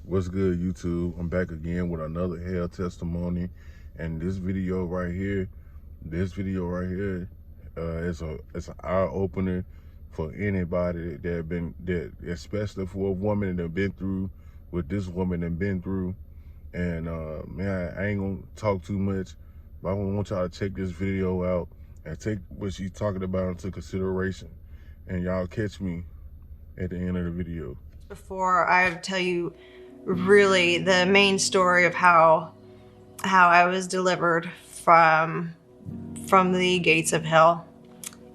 What's good, YouTube? I'm back again with another hell testimony, and this video right here, is it's an eye opener for anybody that especially for a woman that been through what this woman and been through. And man, I ain't gonna talk too much, but I want y'all to check this video out and take what she's talking about into consideration. And y'all catch me at the end of the video. Before I tell you really the main story of how I was delivered from the gates of hell.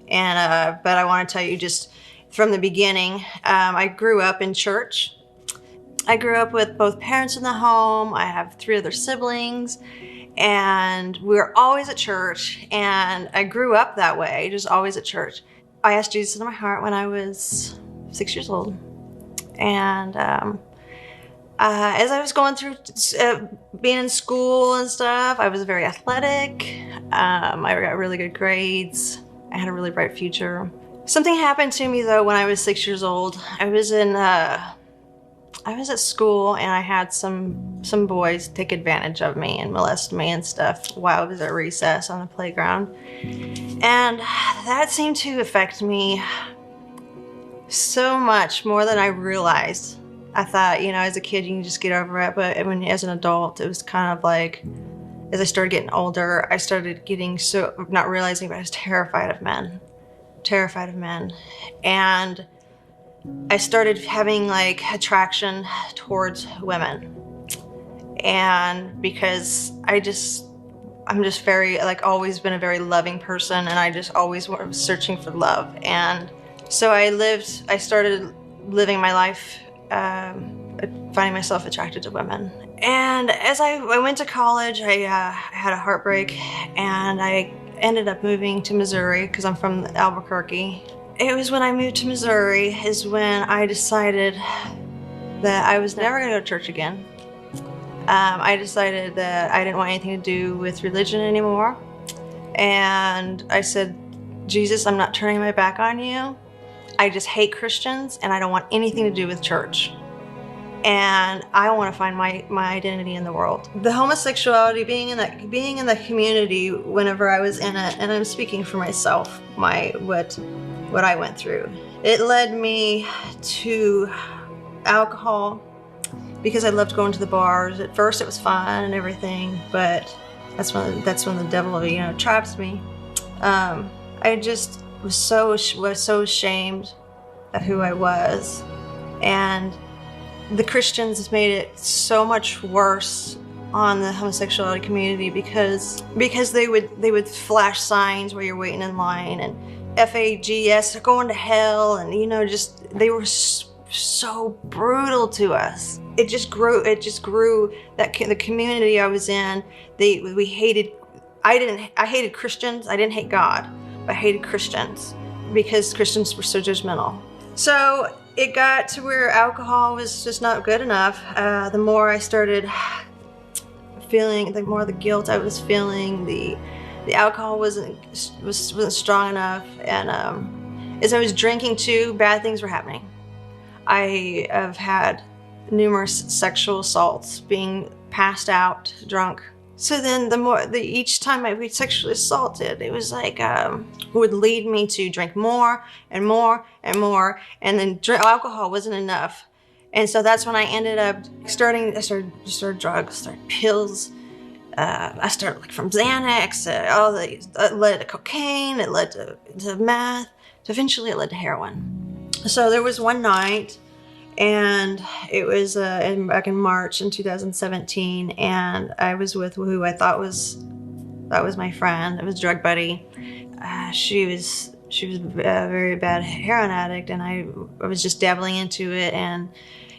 And but I want to tell you just from the beginning. I grew up in church. I grew up with both parents in the home. I have 3 other siblings, and we were always at church. And I grew up that way, just always at church. I asked Jesus into my heart when I was 6 years old. And as I was going through being in school and stuff, I was very athletic. I got really good grades. I had a really bright future. Something happened to me though when I was 6 years old. I was at school, and I had some boys take advantage of me and molest me and stuff while I was at recess on the playground. And that seemed to affect me so much more than I realized. I thought, as a kid, you can just get over it. But as an adult, it was kind of like, as I started getting older, I started getting not realizing, but I was terrified of men. And I started having like attraction towards women. And because I'm just very, always been a very loving person, and I just always was searching for love. And so I started living my life, finding myself attracted to women. And as I went to college, I had a heartbreak, and I ended up moving to Missouri because I'm from Albuquerque. It was when I moved to Missouri is when I decided that I was never going to go to church again. I decided that I didn't want anything to do with religion anymore. And I said, Jesus, I'm not turning my back on you. I just hate Christians, and I don't want anything to do with church. And I want to find my identity in the world. The homosexuality, being in the community whenever I was in it, and I'm speaking for myself, what I went through. It led me to alcohol because I loved going to the bars. At first it was fun and everything, but that's when the devil, traps me. I just was so ashamed of who I was, and the Christians made it so much worse on the homosexuality community because they would flash signs while you're waiting in line, and FAGS, going to hell, and they were so brutal to us. It just grew. The community I was in, I hated Christians. I didn't hate God, but I hated Christians because Christians were so judgmental. So it got to where alcohol was just not good enough. The more I started feeling, the more the guilt I was feeling, the alcohol wasn't strong enough. And as I was drinking too, bad things were happening. I have had numerous sexual assaults, being passed out drunk. So then each time I was sexually assaulted, it was like, would lead me to drink more and more and more. And then alcohol wasn't enough. And so that's when I ended up I started drugs, started pills. I started from Xanax, it led to cocaine, it led to meth, so eventually it led to heroin. So there was one night, and it was back in March in 2017, and I was with who I thought was my friend. It was drug buddy. She was a very bad heroin addict, and I was just dabbling into it, and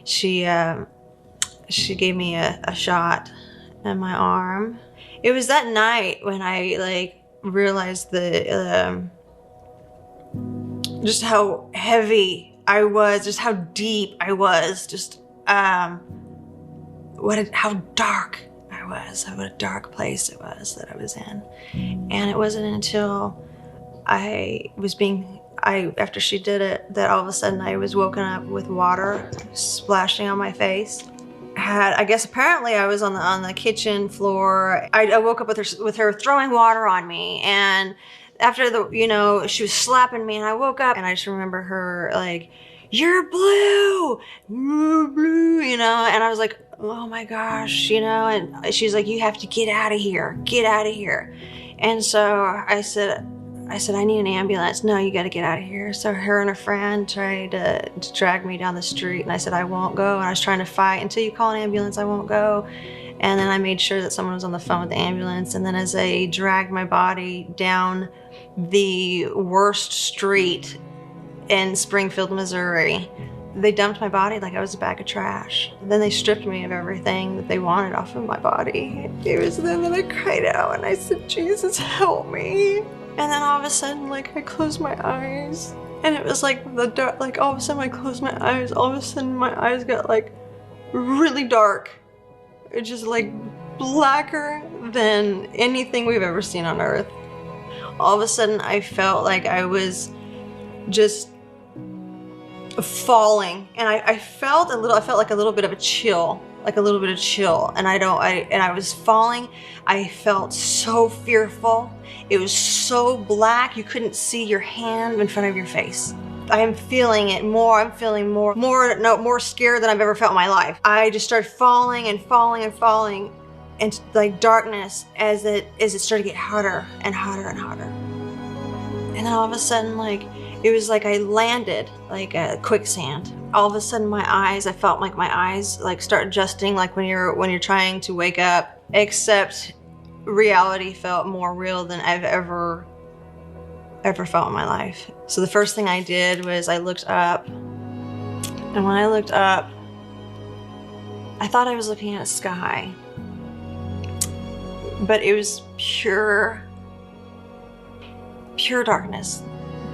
she gave me a shot in my arm. It was that night when I realized just how heavy I was, just how deep I was, just how dark I was, what a dark place it was that I was in. And it wasn't until after she did it, that all of a sudden I was woken up with water splashing on my face. I guess apparently I was on the kitchen floor. I woke up with her throwing water on me, and after she was slapping me, and I woke up and I just remember her like, "You're blue, you're blue," and I was like, "Oh my gosh," and she's like, "You have to get out of here, get out of here." And so I said, "I need an ambulance." "No, you got to get out of here." So her and her friend tried to drag me down the street, and I said, "I won't go." And I was trying to fight, "Until you call an ambulance, I won't go." And then I made sure that someone was on the phone with the ambulance. And then as they dragged my body down the worst street in Springfield, Missouri, they dumped my body like I was a bag of trash. Then they stripped me of everything that they wanted off of my body. It was then that I cried out and I said, "Jesus, help me." And then all of a sudden, like, I closed my eyes, and it was like the dark, like all of a sudden I closed my eyes, all of a sudden my eyes got like really dark. It's just like blacker than anything we've ever seen on earth. All of a sudden I felt like I was just falling, and I felt like a little bit of a chill, and I was falling. I felt so fearful. It was so black you couldn't see your hand in front of your face. I am feeling it more. I'm feeling more scared than I've ever felt in my life. I just started falling and falling and falling into like darkness as it started to get hotter and hotter and hotter. And then all of a sudden, like, it was like I landed like a quicksand. All of a sudden I felt like my eyes like start adjusting, like when you're trying to wake up, except reality felt more real than I've ever felt in my life. So the first thing I did was I looked up, and when I looked up, I thought I was looking at a sky, but it was pure darkness.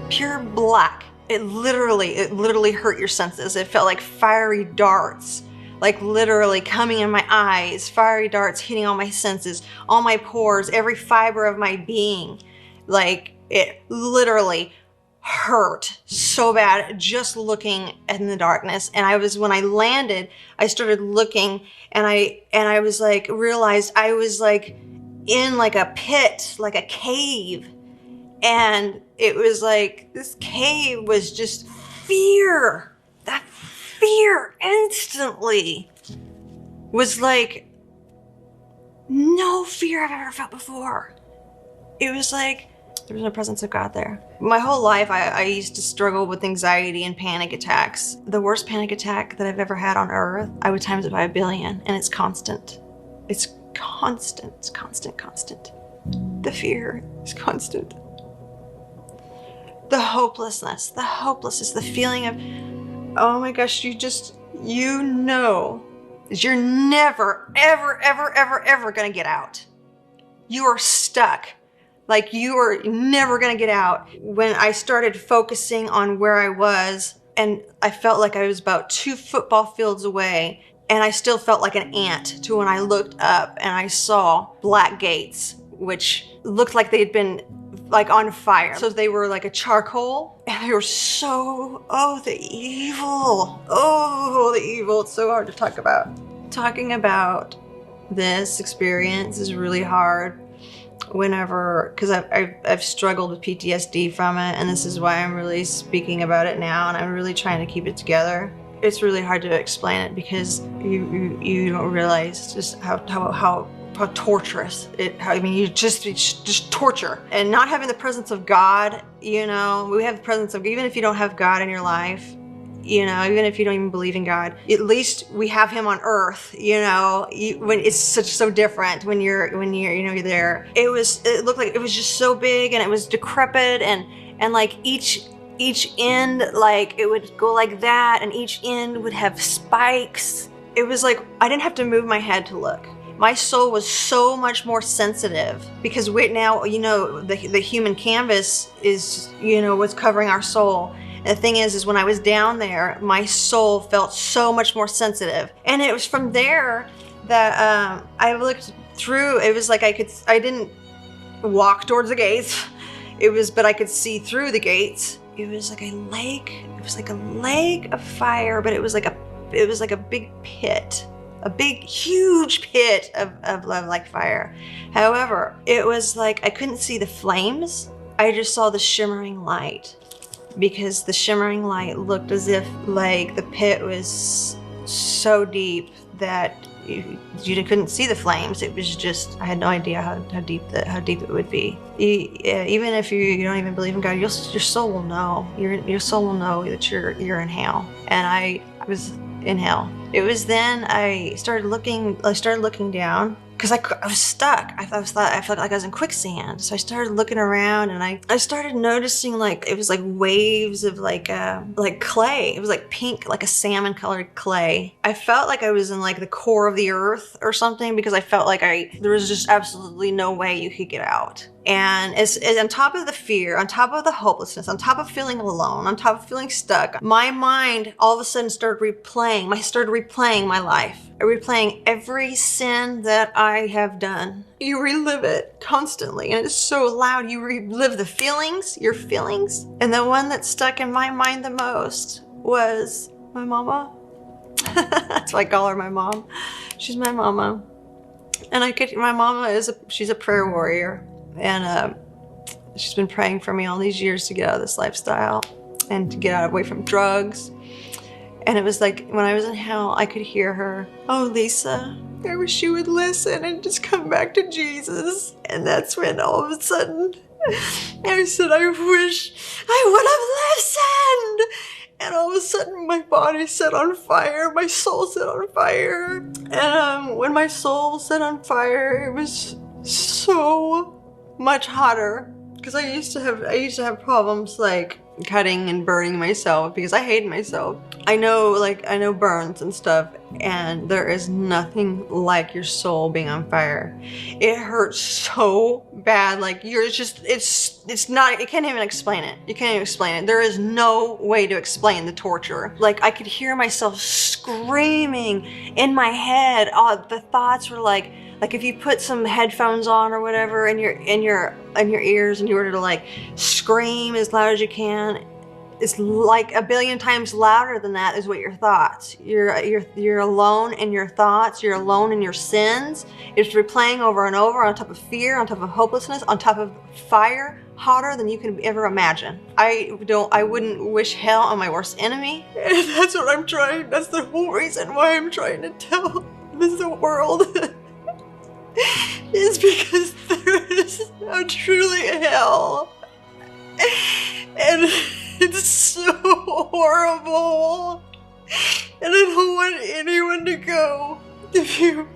Pure black. It literally hurt your senses. It felt like fiery darts, like literally coming in my eyes, fiery darts hitting all my senses, all my pores, every fiber of my being. Like, it literally hurt so bad just looking in the darkness. And when I landed, I started looking, and I was like, realized I was like in like a pit, like a cave. And it was like, this cave was just fear. That fear instantly was like no fear I've ever felt before. It was like there was no presence of God there. My whole life, I used to struggle with anxiety and panic attacks. The worst panic attack that I've ever had on earth, I would times it by 1 billion, and it's constant. It's constant. It's constant. The fear is constant. The hopelessness, the feeling of, oh my gosh, that you're never, ever gonna get out. You are stuck. Like, you are never gonna get out. When I started focusing on where I was, and I felt like I was about 2 football fields away, and I still felt like an ant, to when I looked up and I saw black gates, which looked like they'd been like on fire. So they were like a charcoal, and they were so, the evil. It's so hard to talk about. Talking about this experience is really hard because I've struggled with PTSD from it, and this is why I'm really speaking about it now, and I'm really trying to keep it together. It's really hard to explain it because you don't realize just how torturous it's just torture. And not having the presence of God, we have the presence of, even if you don't have God in your life, even if you don't even believe in God, at least we have him on earth, when it's so different when you're there. It looked like it was just so big, and it was decrepit, and like each end, like it would go like that, and each end would have spikes. It was like I didn't have to move my head to look. My soul was so much more sensitive, because now, the human canvas is, what's covering our soul. And the thing is when I was down there, my soul felt so much more sensitive. And it was from there that I looked through. It was like I didn't walk towards the gates. But I could see through the gates. It was like a lake. It was like a lake of fire, but it was like a big pit. a big, huge pit of like fire. However, it was like I couldn't see the flames. I just saw the shimmering light, because the shimmering light looked as if like the pit was so deep that you couldn't see the flames. It was just, I had no idea how deep it would be. Even if you don't even believe in God, your soul will know. Your soul will know that you're in hell. And I was in hell. It was then I started looking down, because I was stuck. I felt like I was in quicksand. So I started looking around, and I started noticing like it was like waves of like clay. It was like pink, like a salmon colored clay. I felt like I was in like the core of the earth or something, because I felt like there was just absolutely no way you could get out. And it's on top of the fear, on top of the hopelessness, on top of feeling alone, on top of feeling stuck, my mind all of a sudden started replaying my life. Replaying every sin that I have done. You relive it constantly, and it's so loud. You relive your feelings. And the one that stuck in my mind the most was my mama. That's why I call her my mom. She's my mama. And my mama she's a prayer warrior. And she's been praying for me all these years to get out of this lifestyle and to get away from drugs. And it was like when I was in hell, I could hear her, "Oh, Lisa, I wish you would listen and just come back to Jesus." And that's when all of a sudden I said, "I wish I would have listened." And all of a sudden my body set on fire, my soul set on fire. And when my soul set on fire, it was so much hotter, because I used to have problems like cutting and burning myself, because I hated myself. I know burns and stuff, and there is nothing like your soul being on fire. It hurts so bad, like it's not, you can't even explain it. You can't even explain it. There is no way to explain the torture. Like, I could hear myself screaming in my head. The thoughts were like if you put some headphones on or whatever in your ears, and you were to like scream as loud as you can, it's like a billion times louder than that is what your thoughts. You're alone in your thoughts. You're alone in your sins. It's replaying over and over, on top of fear, on top of hopelessness, on top of fire, hotter than you can ever imagine. I wouldn't wish hell on my worst enemy. And that's what I'm trying. That's the whole reason why I'm trying to tell the world. Is because there is truly a hell. And it's so horrible. And I don't want anyone to go if you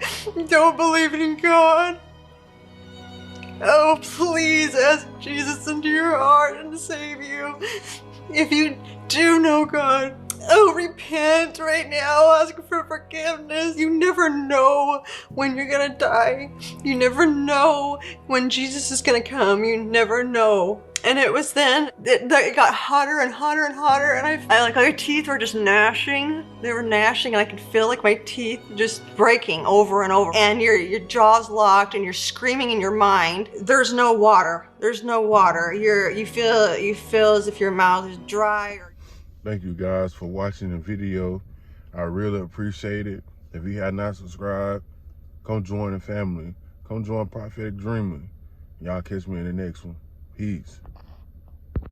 don't believe in God. Oh, please ask Jesus into your heart and save you. If you do know God, oh, repent right now. Ask for forgiveness. You never know when you're gonna die. You never know when Jesus is gonna come. You never know. And it was then it got hotter and hotter and hotter, and I like my teeth were just gnashing. They were gnashing, and I could feel like my teeth just breaking over and over. And your jaw's locked, and you're screaming in your mind. There's no water. There's no water. You feel as if your mouth is dry. Thank you guys for watching the video. I really appreciate it. If you have not subscribed, come join the family. Come join Prophetic Dreamer. Y'all catch me in the next one. Peace.